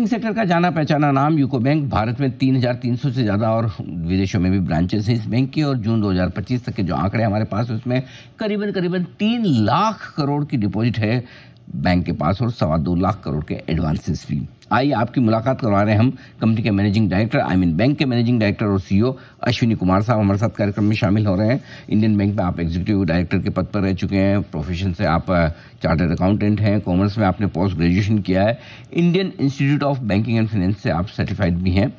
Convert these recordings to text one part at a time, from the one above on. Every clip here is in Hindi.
बैंकिंग सेक्टर का जाना पहचाना नाम यूको बैंक, भारत में 3,300 से ज़्यादा और विदेशों में भी ब्रांचेस हैं इस बैंक की। और जून 2025 तक के जो आंकड़े हमारे पास, उसमें करीबन करीबन 3 लाख करोड़ की डिपॉजिट है बैंक के पास और 2.25 लाख करोड़ के एडवांसेस भी। आइए आपकी मुलाकात करवा रहे हैं हम कंपनी के मैनेजिंग डायरेक्टर, बैंक के मैनेजिंग डायरेक्टर और सीईओ अश्विनी कुमार साहब हमारे साथ कार्यक्रम में शामिल हो रहे हैं। इंडियन बैंक में आप एग्जीक्यूटिव डायरेक्टर के पद पर रह चुके हैं, प्रोफेशन से आप चार्टर्ड अकाउंटेंट हैं, कॉमर्स में आपने पोस्ट ग्रेजुएशन किया है, Indian institute of banking and finance से आप सर्टिफाइड भी हैं।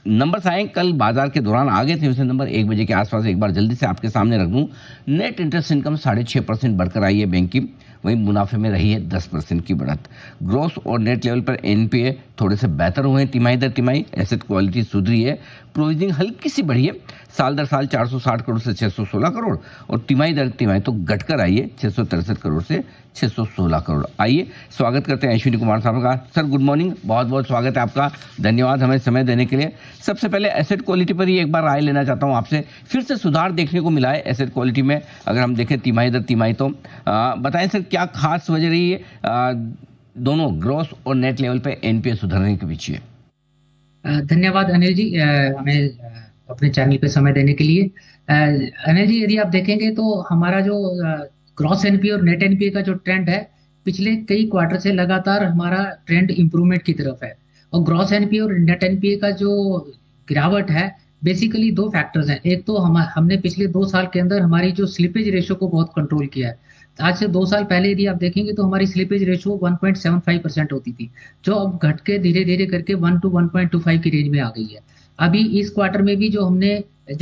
नंबर्स आए कल बाजार के दौरान आ गए थे, उसे नंबर 1 बजे के आसपास एक बार जल्दी से आपके सामने रख दूं। नेट इंटरेस्ट इनकम 6.5% बढ़कर आई है बैंक की, वहीं मुनाफे में रही है 10% की बढ़त। ग्रोस और नेट लेवल पर एनपीए थोड़े से बेहतर हुए हैं तिमाही दर तिमाही, एसेट क्वालिटी सुधरी है, प्रोविजनिंग हल्की सी बढ़ी है, साल दर साल 460 करोड़ से 616 करोड़ और तिमाही दर तिमाही तो घटकर आई है 663 करोड़ से 616 करोड़। आइए स्वागत करते हैं अश्विनी कुमार साहब का। सर गुड मॉर्निंग, बहुत बहुत स्वागत है आपका, धन्यवाद हमें समय देने के लिए। सबसे पहले एसेट क्वालिटी पर ही एक बार राय लेना चाहता हूं आपसे, फिर से सुधार देखने को मिला है एसेट क्वालिटी में, अगर हम देखें तिमाही दर तिमाही तो बताएं सर क्या खास वजह रही है दोनों ग्रॉस और नेट लेवल पे एनपीए सुधरने के पीछे? धन्यवाद अनिल जी, हमें अपने चैनल पे समय देने के लिए। अनिल जी, यदि आप देखेंगे तो हमारा जो ग्रॉस एनपीए और नेट एनपीए का जो ट्रेंड है, पिछले कई क्वार्टर से लगातार हमारा ट्रेंड इंप्रूवमेंट की तरफ है। और ग्रॉस एनपीए और नेट एनपीए का जो गिरावट है, बेसिकली 2 फैक्टर्स हैं। एक तो हमने पिछले 2 साल के अंदर हमारी जो स्लिपेज रेशो को बहुत कंट्रोल किया है। आज से 2 साल पहले यदि आप देखेंगे तो हमारी स्लिपेज रेशो 1.75% होती थी, जो अब घट के धीरे धीरे करके 1 to 1.25 की रेंज में आ गई है। अभी इस क्वार्टर में भी जो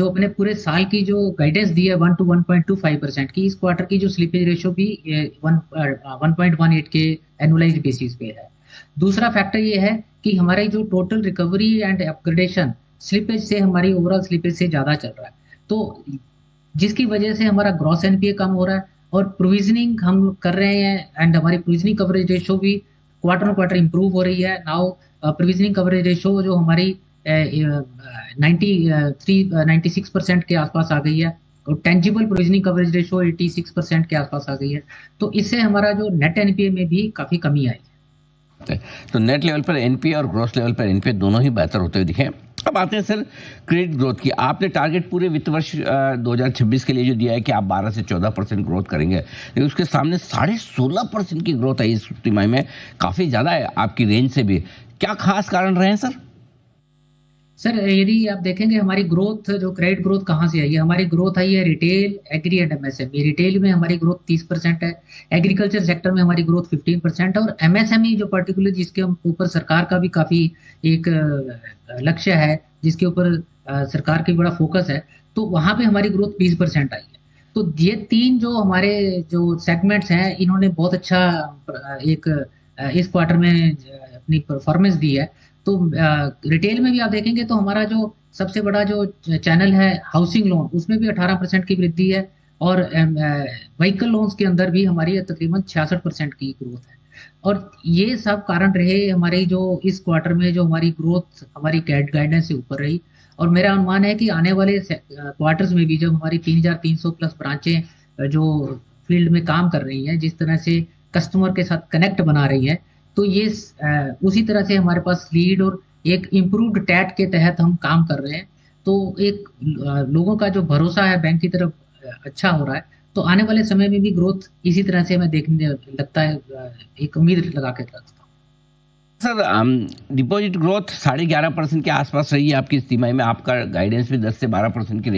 अपने पूरे साल की जो गाइडेंस दी है 1 to 1.25% की, इस क्वार्टर की जो स्लिपेज रेशो भी 1.18 के एनुअलाइज्ड बेसिस पे है। दूसरा फैक्टर ये है कि हमारी जो total recovery and upgradation slippage से हमारी ओवरऑल स्लिपेज से ज्यादा चल रहा है, तो जिसकी वजह से हमारा ग्रॉस एनपीए कम हो रहा है और प्रोविजनिंग हम कर रहे हैं एंड हमारी प्रोविजनिंग कवरेज रेशो भी क्वार्टर ऑन क्वार्टर इंप्रूव हो रही है। नाउ प्रोविजनिंग कवरेज रेशो जो हमारी 96% के आसपास आ गई है और टेंजिबल प्रोविजनिंग कवरेज रेशो 86% के आसपास आ गई है, तो इससे हमारा जो नेट एनपीए में भी काफी कमी आई है। तो नेट लेवल पर एनपीए और ग्रॉस लेवल पर एनपीए दोनों ही बेहतर होते हुए दिखे। अब आते हैं सर क्रेडिट ग्रोथ की। आपने टारगेट पूरे वित्त वर्ष 2026 के लिए जो दिया है कि आप 12 से 14% ग्रोथ करेंगे, लेकिन उसके सामने 16.5% की ग्रोथ आई इस तिमाही में, काफी ज्यादा है आपकी रेंज से भी। क्या खास कारण रहे हैं सर? सर यदि आप देखेंगे हमारी ग्रोथ, जो क्रेडिट ग्रोथ कहाँ से आई है, हमारी ग्रोथ आई है retail, agri and MSME. Retail में हमारी ग्रोथ 30% है, एग्रीकल्चर सेक्टर में हमारी ग्रोथ 15% और एमएसएमई जो पर्टिकुलर जिसके ऊपर सरकार का भी काफी एक लक्ष्य है, जिसके ऊपर सरकार की बड़ा फोकस है, तो वहां पे हमारी ग्रोथ 20% आई है। तो ये 3 जो हमारे जो सेगमेंट्स हैं, इन्होंने बहुत अच्छा एक इस क्वार्टर में अपनी परफॉर्मेंस दी है। तो रिटेल में भी आप देखेंगे तो हमारा जो सबसे बड़ा जो चैनल है हाउसिंग लोन, उसमें भी 18% की वृद्धि है और व्हीकल लोन्स के अंदर भी हमारी तकरीबन 66% की ग्रोथ है। और ये सब कारण रहे हमारी जो इस क्वार्टर में जो हमारी ग्रोथ हमारी गाइडेंस से ऊपर रही। और मेरा अनुमान है कि आने वाले क्वार्टर्स में भी जब हमारी 3,300 प्लस ब्रांचें जो फील्ड में काम कर रही हैं, जिस तरह से कस्टमर के साथ कनेक्ट बना रही है, तो ये उसी तरह से हमारे पास लीड और एक इम्प्रूव्ड टैट के तहत हम काम कर रहे हैं, तो एक लोगों का जो भरोसा है बैंक की तरफ अच्छा हो रहा है। तो आने वाले समय में भी ग्रोथ इसी तरह से हमें देखने लगता है, एक उम्मीद लगा के रखता हूँ। सर डिपॉजिट ग्रोथ 11.5% के आसपास रही है आपकी इस तिमाही में, आपका गाइडेंस भी 10 से 12% की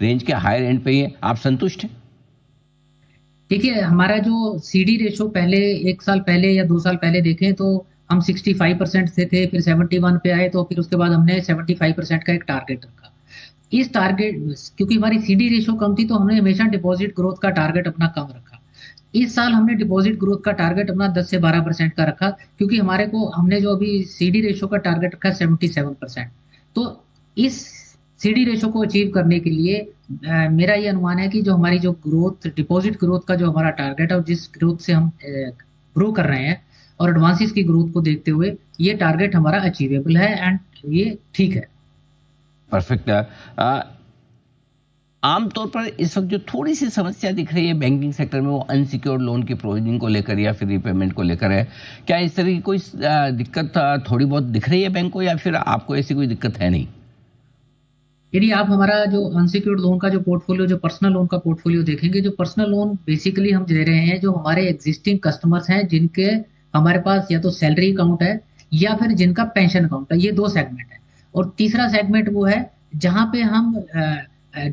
रेंज के हायर एंड पे ही है, आप संतुष्ट हैं? देखिए, हमारा जो सीडी रेशो पहले 1 साल पहले या 2 साल पहले देखें तो हम 65% से थे, फिर 71 पे आए, तो फिर उसके बाद हमने 75% का एक टारगेट रखा। इस टारगेट क्योंकि हमारी सीडी रेशो कम थी, तो हमने हमेशा डिपॉजिट ग्रोथ का टारगेट अपना कम रखा। इस साल हमने डिपॉजिट ग्रोथ का टारगेट अपना 10 से 12% का रखा, क्योंकि हमने जो अभी सीडी रेशो का टारगेट रखा 77%। तो इस सीडी रेशो को अचीव करने के लिए मेरा ये अनुमान है कि जो हमारी जो ग्रोथ, डिपॉजिट ग्रोथ का जो हमारा टारगेट है और जिस ग्रोथ से हम ग्रो कर रहे हैं और एडवांसेस की ग्रोथ को देखते हुए ये टारगेट हमारा अचीवेबल है एंड ये ठीक है। परफेक्ट। आमतौर पर इस वक्त जो थोड़ी सी समस्या दिख रही है बैंकिंग सेक्टर में, वो अनसिक्योर्ड लोन की प्रोविजनिंग को लेकर या फिर रीपेमेंट को लेकर है। क्या इस तरह की कोई दिक्कत थोड़ी बहुत दिख रही है बैंक को, या फिर आपको ऐसी कोई दिक्कत है नहीं? यदि आप हमारा जो अनसिक्योर्ड लोन का जो पोर्टफोलियो, जो पर्सनल लोन का पोर्टफोलियो देखेंगे, जो पर्सनल लोन बेसिकली हम दे रहे हैं जो हमारे एग्जिस्टिंग कस्टमर्स हैं, जिनके हमारे पास या तो सैलरी अकाउंट है या फिर जिनका पेंशन अकाउंट है, ये दो सेगमेंट है। और तीसरा सेगमेंट वो है जहां पे हम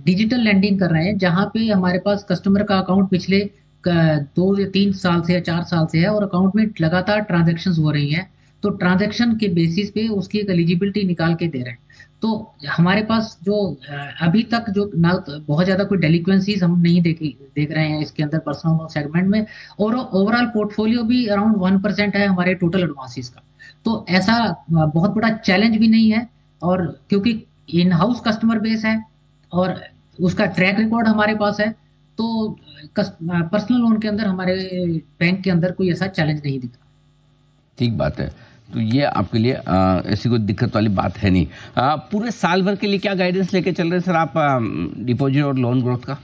डिजिटल लैंडिंग कर रहे हैं, जहां पे हमारे पास कस्टमर का अकाउंट पिछले 2 या 3 साल से या 4 साल से है और अकाउंट में लगातार ट्रांजेक्शन हो रही हैं, तो ट्रांजैक्शन के बेसिस पे उसकी एक एलिजिबिलिटी निकाल के दे रहे हैं। तो हमारे पास जो अभी तक जो ना बहुत ज्यादा कोई डेलिक्वेंसीज हम नहीं देख रहे हैं इसके अंदर पर्सनल लोन सेगमेंट में, और ओवरऑल पोर्टफोलियो भी अराउंड 1% है हमारे टोटल एडवांसेस का। तो ऐसा बहुत बड़ा चैलेंज भी नहीं है, और क्योंकि इन हाउस कस्टमर बेस है और उसका ट्रैक रिकॉर्ड हमारे पास है, तो पर्सनल लोन के अंदर हमारे बैंक के अंदर कोई ऐसा चैलेंज नहीं दिखा। ठीक बात है, तो ये आपके लिए ऐसी कोई दिक्कत वाली बात है नहीं। पूरे साल भर के लिए क्या गाइडेंस लेके चल रहे हैं सर आप डिपॉजिट और लोन ग्रोथ का?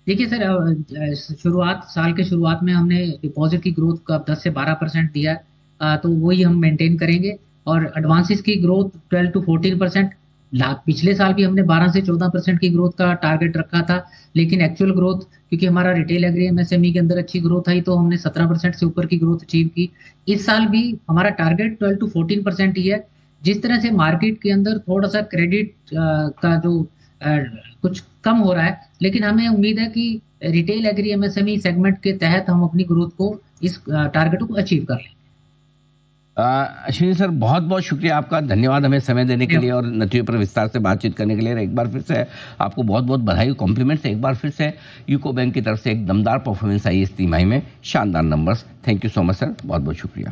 देखिए सर, साल के शुरुआत में हमने डिपॉजिट की ग्रोथ का 10 से 12% दिया, तो वही हम मेंटेन करेंगे। और एडवांसेस की ग्रोथ 12 to 14%, पिछले साल भी हमने 12 से 14% की ग्रोथ का टारगेट रखा था, लेकिन एक्चुअल ग्रोथ, क्योंकि हमारा रिटेल एग्री एमएसएमई के अंदर अच्छी ग्रोथ आई, तो हमने 17% से ऊपर की ग्रोथ अचीव की। इस साल भी हमारा टारगेट 12 to 14% ही है। जिस तरह से मार्केट के अंदर थोड़ा सा क्रेडिट का जो कुछ कम हो रहा है, लेकिन हमें उम्मीद है कि रिटेल एग्री एमएसएमई सेगमेंट के तहत हम अपनी ग्रोथ को, इस टारगेट को अचीव कर लें। अश्विनी सर, बहुत बहुत शुक्रिया आपका, धन्यवाद हमें समय देने के लिए और नतीजों पर विस्तार से बातचीत करने के लिए। एक बार फिर से आपको बहुत बहुत बधाई, कॉम्प्लीमेंट्स। एक बार फिर से यूको बैंक की तरफ से एक दमदार परफॉर्मेंस आई इस तिमाही में, शानदार numbers. Thank you so much sir, बहुत बहुत शुक्रिया।